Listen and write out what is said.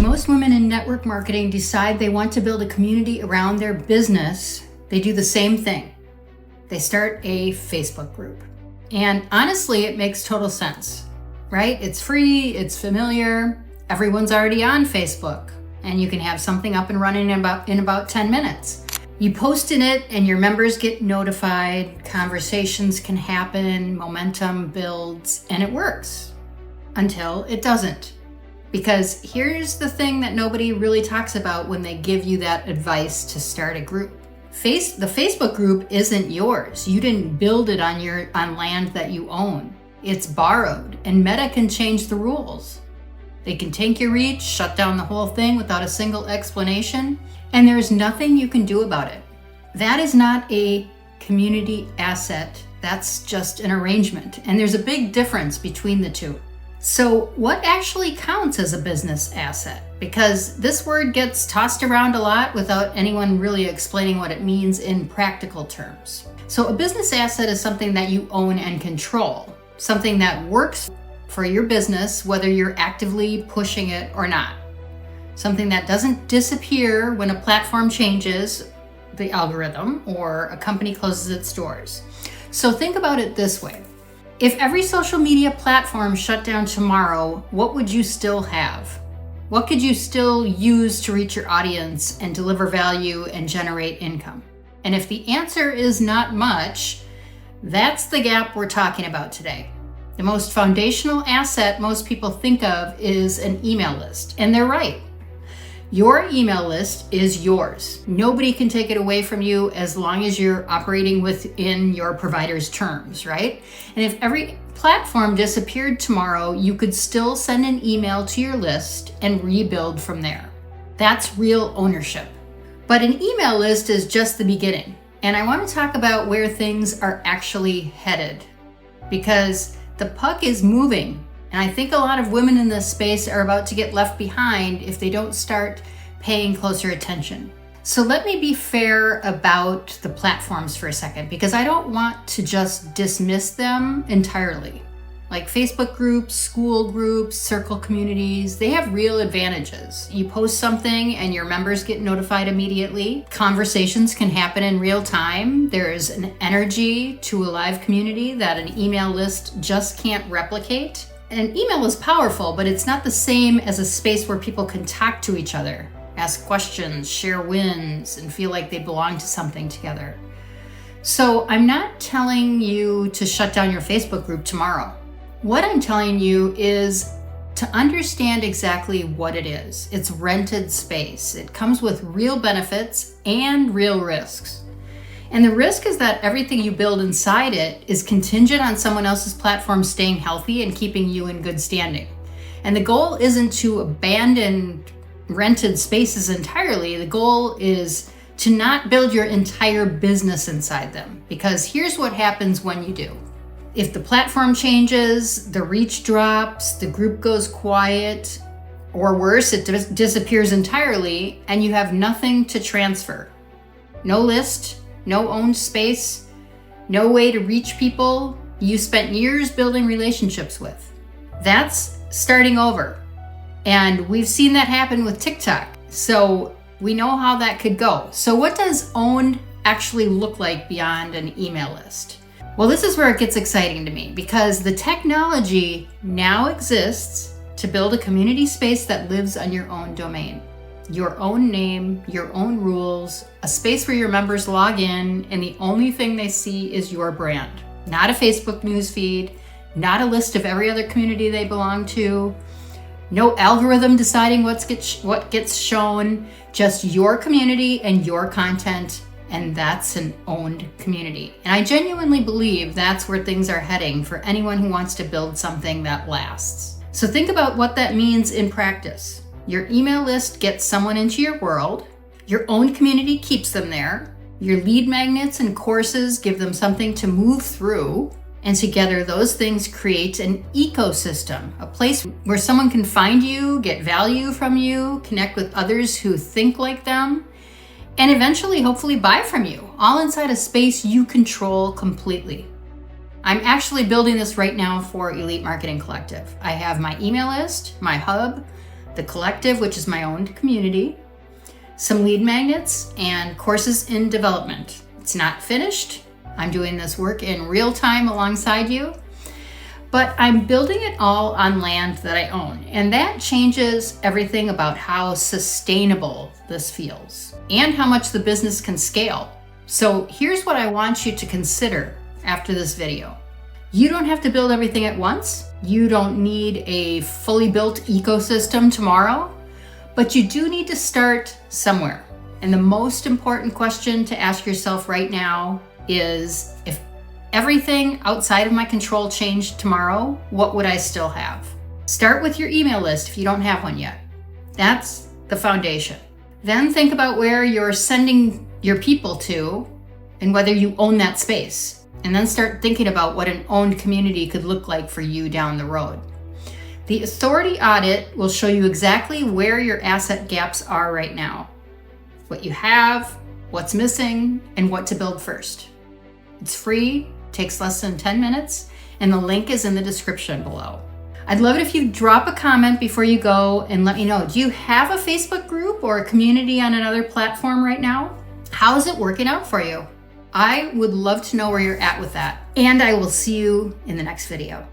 most women in network marketing decide they want to build a community around their business, they do the same thing. They start a Facebook group. And honestly, it makes total sense, right? It's free, it's familiar, everyone's already on Facebook, and you can have something up and running in about 10 minutes. You post in it and your members get notified, conversations can happen, momentum builds, and it works until it doesn't. Because here's the thing that nobody really talks about when they give you that advice to start a group. The Facebook group isn't yours. You didn't build it on land that you own. It's borrowed, and Meta can change the rules. They can take your reach, shut down the whole thing without a single explanation, and there's nothing you can do about it. That is not a community asset. That's just an arrangement, and there's a big difference between the two. So what actually counts as a business asset? Because this word gets tossed around a lot without anyone really explaining what it means in practical terms. So a business asset is something that you own and control, something that works for your business, whether you're actively pushing it or not. Something that doesn't disappear when a platform changes the algorithm or a company closes its doors. So think about it this way. If every social media platform shut down tomorrow, what would you still have? What could you still use to reach your audience and deliver value and generate income? And if the answer is not much, that's the gap we're talking about today. The most foundational asset most people think of is an email list, and they're right. Your email list is yours. Nobody can take it away from you as long as you're operating within your provider's terms, right? And if every platform disappeared tomorrow, you could still send an email to your list and rebuild from there. That's real ownership. But an email list is just the beginning. And I want to talk about where things are actually headed, because the puck is moving. And I think a lot of women in this space are about to get left behind if they don't start paying closer attention. So let me be fair about the platforms for a second, because I don't want to just dismiss them entirely. Like Facebook groups, school groups, circle communities, they have real advantages. You post something and your members get notified immediately. Conversations can happen in real time. There's an energy to a live community that an email list just can't replicate. An email is powerful, but it's not the same as a space where people can talk to each other, ask questions, share wins, and feel like they belong to something together. So I'm not telling you to shut down your Facebook group tomorrow. What I'm telling you is to understand exactly what it is. It's rented space. It comes with real benefits and real risks. And the risk is that everything you build inside it is contingent on someone else's platform staying healthy and keeping you in good standing. And the goal isn't to abandon rented spaces entirely. The goal is to not build your entire business inside them, because here's what happens when you do. If the platform changes, the reach drops, the group goes quiet, or worse, it disappears entirely, and you have nothing to transfer. No list, no owned space, no way to reach people you spent years building relationships with. That's starting over. And we've seen that happen with TikTok. So we know how that could go. So what does owned actually look like beyond an email list? Well, this is where it gets exciting to me, because the technology now exists to build a community space that lives on your own domain. Your own name, your own rules, a space where your members log in and the only thing they see is your brand. Not a Facebook newsfeed, not a list of every other community they belong to, no algorithm deciding what gets shown, just your community and your content, and that's an owned community. And I genuinely believe that's where things are heading for anyone who wants to build something that lasts. So think about what that means in practice. Your email list gets someone into your world. Your own community keeps them there. Your lead magnets and courses give them something to move through. And together, those things create an ecosystem, a place where someone can find you, get value from you, connect with others who think like them, and eventually, hopefully, buy from you, all inside a space you control completely. I'm actually building this right now for Elite Marketing Collective. I have my email list, my hub, the collective, which is my own community, some lead magnets, and courses in development. It's not finished. I'm doing this work in real time alongside you, but I'm building it all on land that I own. And that changes everything about how sustainable this feels and how much the business can scale. So here's what I want you to consider after this video. You don't have to build everything at once. You don't need a fully built ecosystem tomorrow, but you do need to start somewhere. And the most important question to ask yourself right now is, if everything outside of my control changed tomorrow, what would I still have? Start with your email list if you don't have one yet. That's the foundation. Then think about where you're sending your people to and whether you own that space. And then start thinking about what an owned community could look like for you down the road. The Authority Audit will show you exactly where your asset gaps are right now, what you have, what's missing, and what to build first. It's free, takes less than 10 minutes, and the link is in the description below. I'd love it if you drop a comment before you go and let me know. Do you have a Facebook group or a community on another platform right now? How is it working out for you? I would love to know where you're at with that. And I will see you in the next video.